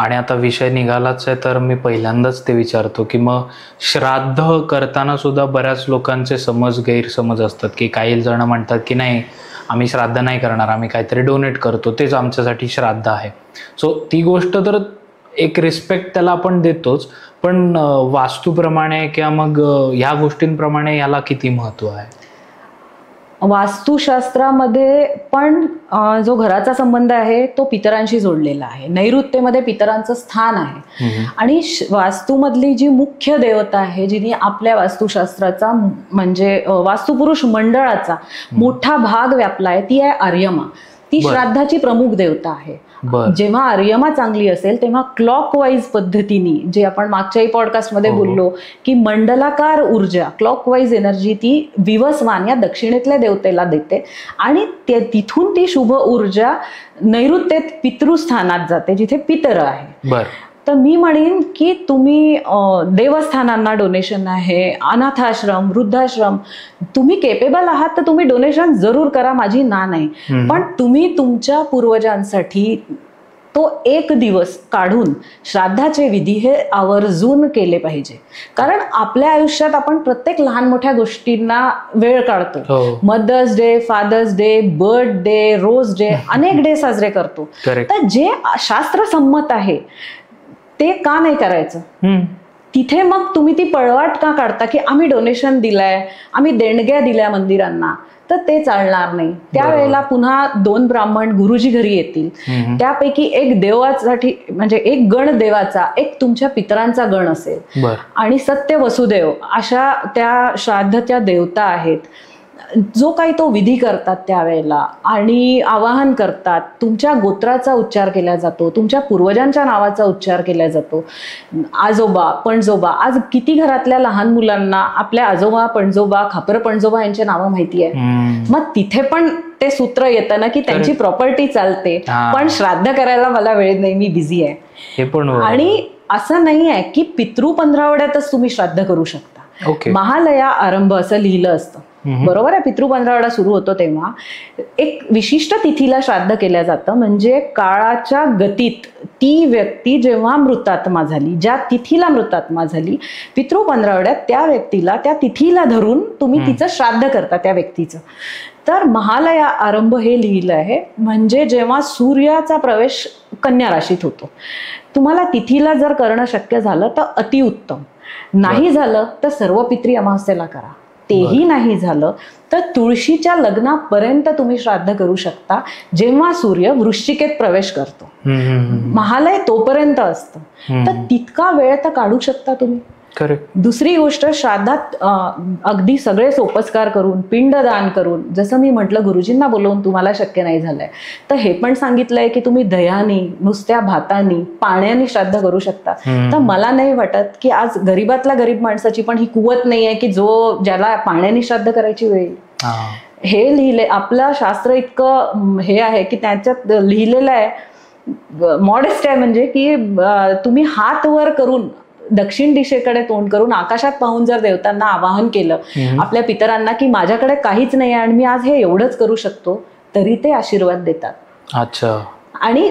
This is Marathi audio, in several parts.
आणि आता विषय निघालाच आहे तर मी पहिल्यांदाच ते विचारतो की मग श्राद्ध करताना सुद्धा बऱ्याच लोकांचे गैरसमज असतात की काही जण म्हणतात की नाही, आम्ही श्राद्ध नाही करणार, आम्ही काहीतरी डोनेट करतो, तेच आमच्यासाठी श्राद्ध आहे. सो ती गोष्ट तर एक रिस्पेक्ट त्याला आपण देतोच, पण वास्तूप्रमाणे किंवा मग ह्या गोष्टींप्रमाणे याला किती महत्व आहे? वास्तुशास्त्रामध्ये पण जो घराचा संबंध आहे तो पितरांशी जोडलेला आहे. नैऋत्येमध्ये पितरांचं स्थान आहे आणि वास्तूमधली जी मुख्य देवता आहे, जिने आपल्या वास्तुशास्त्राचा म्हणजे वास्तुपुरुष मंडळाचा मोठा भाग व्यापलाय, ती आहे आर्यमा. ती श्राद्धाची प्रमुख देवता आहे. जेव्हा आर्यमा चांगली असेल तेव्हा क्लॉकवाईज पद्धतीने, जे आपण मागच्याही पॉडकास्टमध्ये बोललो की मंडलाकार ऊर्जा, क्लॉकवाईज एनर्जी ती विवस्वान या दक्षिणेतल्या देवतेला देते आणि तिथून ती शुभ ऊर्जा नैऋत्येत पितृस्थानात जाते, जिथे पितर आहे. तर मी म्हणेन की तुम्ही देवस्थानांना डोनेशन आहे, अनाथाश्रम, वृद्धाश्रम, तुम्ही केपेबल आहात तर तुम्ही डोनेशन जरूर करा, माझी ना नाही. पण तुम्ही तुमच्या पूर्वजांसाठी तो एक दिवस काढून श्राद्धाचे विधी हे आवर्जून केले पाहिजे. कारण आपल्या आयुष्यात आपण प्रत्येक लहान मोठ्या गोष्टींना वेळ काढतो. Mother's day, father's day, birthday, rose day, अनेक डे साजरे करतो. तर जे शास्त्रसंमत आहे ते का नाही करायचं? तिथे मग तुम्ही ती पळवाट का काढता की आम्ही डोनेशन दिलंय, आम्ही देणग्या दिल्या मंदिरांना? तर ते चालणार नाही. त्यावेळेला पुन्हा 2 ब्राह्मण गुरुजी घरी येतील, त्यापैकी एक देवासाठी म्हणजे एक गण देवाचा, एक तुमच्या पितरांचा गण असेल आणि सत्य वसुदेव अशा त्या श्राद्धच्या देवता आहेत. जो काही तो विधी करतात त्यावेळेला आणि आवाहन करतात, तुमच्या गोत्राचा उच्चार केला जातो, तुमच्या पूर्वजांच्या नावाचा उच्चार केला जातो. आजोबा, पणजोबा, आज किती घरातल्या लहान मुलांना आपल्या आजोबा, पणजोबा, खापर पणजोबा यांची नावं माहिती आहे. मग तिथे पण ते सूत्र येतं ना की त्यांची प्रॉपर्टी चालते, पण श्राद्ध करायला मला वेळ नाही, मी बिझी आहे. हे पण आणि असं नाही आहे की पितृ 15 तुम्ही श्राद्ध करू शकता. महालया आरंभ असं लिहिलं असतं, बरोबर आहे. पितृ 15 सुरू होतो तेव्हा एक विशिष्ट तिथीला श्राद्ध केलं जातं. म्हणजे काळाच्या गतीत ती व्यक्ती जेव्हा मृतात्मा झाली, ज्या तिथीला मृतात्मा झाली, पितृ 15 त्या व्यक्तीला, त्या तिथीला धरून तुम्ही तिचं श्राद्ध करता त्या व्यक्तीचं. तर महालया आरंभ हे लिहिलं आहे म्हणजे जेव्हा सूर्याचा प्रवेश कन्या राशीत होतो. तुम्हाला तिथीला जर करणं शक्य झालं तर अतिउत्तम, नाही झालं तर सर्व पितृ अमावस्येला करा. तेही नाही झालं तर तुळशीच्या लग्नापर्यंत तुम्ही श्राद्ध करू शकता, जेव्हा सूर्य वृश्चिकेत प्रवेश करतो. महालय तोपर्यंत असतं, तर तितका वेळ तर काढू शकता तुम्ही. दुसरी गोष्ट, श्राद्धात अगदी सगळे सोपस्कार करून, पिंडदान करून, जसं मी म्हटलं गुरुजींना बोलवून तुम्हाला शक्य नाही झालंय, तर हे पण सांगितलंय की तुम्ही दह्यानी, नुसत्या भातानी, पाण्याने श्राद्ध करू शकता. तर मला नाही वाटत की आज गरीबातल्या गरीब माणसाची पण ही कुवत नाही आहे की ज्याला पाण्याने श्राद्ध करायची वेळ. हे लिहिले, आपलं शास्त्र इतकं हे आहे की त्याच्यात लिहिलेलं आहे, मॉडेस्ट आहे, म्हणजे की तुम्ही हात वर करून दक्षिण दिशेकडे तोंड करून आकाशात पाहून जर देवतांना आवाहन केलं, आपल्या पितरांना, की माझ्याकडे काहीच नाही आणि मी आज हे एवढंच करू शकतो, तरी ते आशीर्वाद देतात. अच्छा. आणि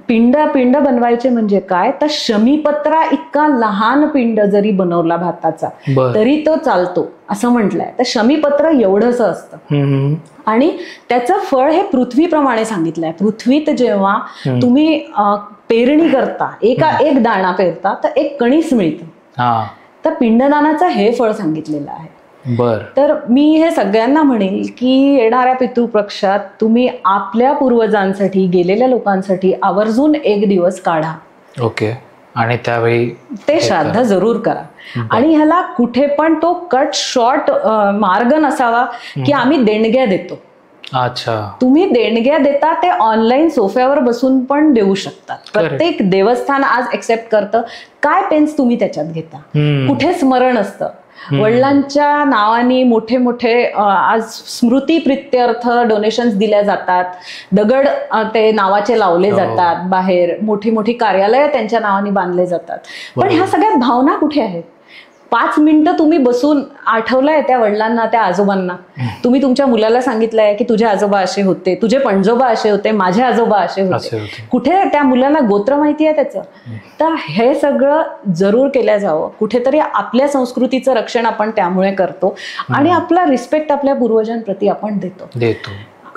पिंड बनवायचे म्हणजे काय, तर शमीपत्रा इतका लहान पिंड जरी बनवला भाताचा तरी तो चालतो असं म्हटलंय. तर शमीपत्र एवढंच असतं आणि त्याचं फळ हे पृथ्वीप्रमाणे सांगितलंय. पृथ्वीत जेव्हा तुम्ही पेरणी करता, एक दाणा पेरता तर एक कणीस मिळतं. तर पिंडदानाचं हे फळ सांगितलेलं आहे. तर मी हे सगळ्यांना म्हणेल की येणाऱ्या पितृपक्षात तुम्ही आपल्या पूर्वजांसाठी, गेलेल्या लोकांसाठी आवर्जून एक दिवस काढा. आणि त्यावेळी ते श्राद्ध जरूर करा. आणि ह्याला कुठे पण तो कट शॉर्ट मार्ग नसावा की आम्ही देणग्या देतो. अच्छा, तुम्ही देणग्या देता ते ऑनलाईन सोफ्यावर बसून पण देऊ शकता. प्रत्येक देवस्थान आज एक्सेप्ट करतं. काय पेन्स तुम्ही त्याच्यात घेता, कुठे स्मरण असतं, वडिलांच्या नावाने मोठे मोठे आज स्मृती प्रित्यर्थ डोनेशन्स दिल्या जातात. दगड ते नावाचे लावले जातात बाहेर, मोठी मोठी कार्यालय त्यांच्या नावाने बांधले जातात. पण ह्या सगळ्यात भावना कुठे आहेत? 5 मिनिटं तुम्ही बसून आठवलंय त्या वडिलांना, त्या आजोबांना, तुम्ही तुमच्या मुलाला सांगितलंय की तुझे आजोबा असे होते, तुझे पणजोबा असे होते, माझे आजोबा असे होते. कुठे त्या मुलाला गोत्र माहिती आहे त्याचं? तर हे सगळं जरूर केलं जावं. कुठेतरी आपल्या संस्कृतीचं रक्षण आपण त्यामुळे करतो आणि आपला रिस्पेक्ट आपल्या पूर्वजांप्रती आपण देतो.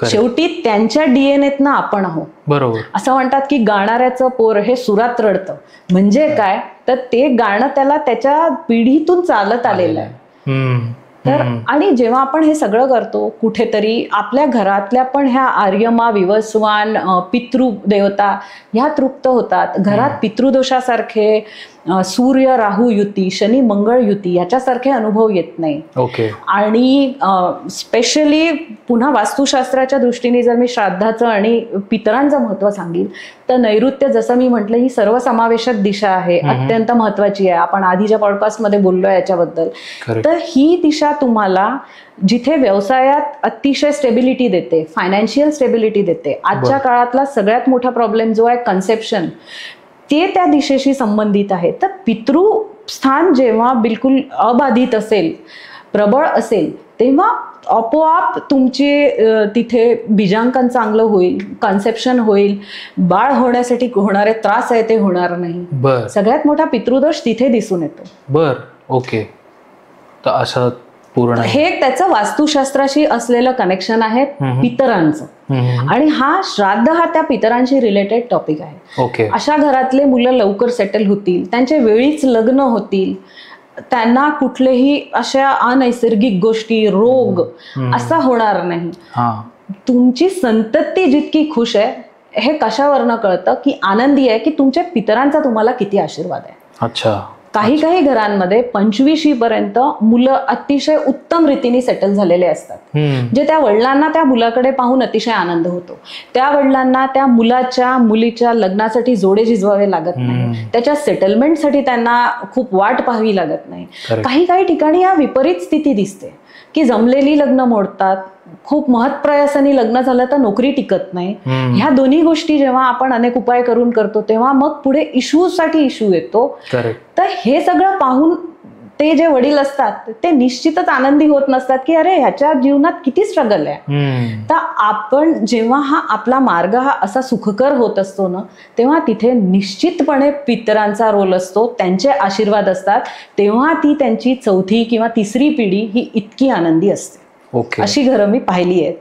शेवटी त्यांच्या डीएनएतनं आपण आहोत. बरोबर. असं म्हणतात की गाणाऱ्याचं पोर हे सुरात रडतं. म्हणजे काय, तर ते गाणं त्याला त्याच्या पिढीतून चालत आलेलं आहे. तर आणि जेव्हा आपण हे सगळं करतो, कुठेतरी आपल्या घरातल्या पण ह्या आर्यमा, विवस्वान, पितृदेवता ह्या तृप्त होतात. घरात पितृदोषासारखे सूर्य राहू युती, शनी मंगळ युती याच्यासारखे अनुभव येत नाही. ओके. आणि स्पेशली पुन्हा वास्तुशास्त्राच्या दृष्टीने जर मी श्राद्धाचं आणि पितरांचं महत्व सांगेल तर नैऋत्य, जसं मी म्हटलं, ही सर्वसमावेशक दिशा आहे, अत्यंत महत्वाची आहे. आपण आधीच्या पॉडकास्टमध्ये बोललोय याच्याबद्दल. तर ही दिशा तुम्हाला जिथे व्यवसायात अतिशय स्टेबिलिटी देते, फायनान्शियल स्टेबिलिटी देते. आजच्या काळातला सगळ्यात मोठा प्रॉब्लेम जो आहे कन्सेप्शन, ते त्या दिशेशी संबंधित आहे. तर पितृस्थान जेव्हा बिलकुल अबाधित असेल, प्रबळ असेल, तेव्हा आपोआप तुमचे तिथे बीजांकन चांगलं होईल, कन्सेप्शन होईल, बाळ होण्यासाठी होणारे त्रास आहे ते होणार नाही. सगळ्यात मोठा पितृदोष तिथे दिसून येतो. ओके. तर असं पूर्ण हे त्याचं वास्तुशास्त्राशी असलेलं कनेक्शन आहे पितरांचं. आणि हा श्राद्ध हा त्या पितरांशी रिलेटेड टॉपिक आहे. अशा घरातले मुलं लवकर सेटल होतील, त्यांचे वेळीच लग्न होतील, त्यांना कुठलेही अशा अनैसर्गिक गोष्टी, रोग असा होणार नाही. तुमची संतती जितकी खुश आहे हे कशावरनं कळतं की आनंदी आहे, की तुमच्या पितरांचा तुम्हाला किती आशीर्वाद आहे. अच्छा. काही घरांमध्ये 25वी पर्यंत मुलं अतिशय उत्तम रीतीने सेटल झालेले असतात. जे त्या वडिलांना त्या मुलाकडे पाहून अतिशय आनंद होतो. त्या वडिलांना त्या मुलीच्या लग्नासाठी जोडे झिजवावे लागत नाही, त्याच्या सेटलमेंटसाठी त्यांना खूप वाट पाहावी लागत नाही. काही ठिकाणी या विपरीत स्थिती दिसते की जमलेली लग्न मोडतात, खूप महत्प्रयासाने लग्न झालं तर नोकरी टिकत नाही. ह्या दोन्ही गोष्टी जेव्हा आपण अनेक उपाय करून करतो तेव्हा मग पुढे इश्यूसाठी इश्यू येतो. तर हे सगळं पाहून ते जे वडील असतात ते निश्चितच आनंदी होत नसतात की अरे ह्याच्या जीवनात किती स्ट्रगल आहे. तर आपण जेव्हा हा आपला मार्ग हा असा सुखकर होत असतो ना, तेव्हा तिथे निश्चितपणे पितरांचा रोल असतो, त्यांचे आशीर्वाद असतात. तेव्हा ती त्यांची 4थी किंवा 3री पिढी ही इतकी आनंदी असते. अशी घरं मी पाहिली आहेत.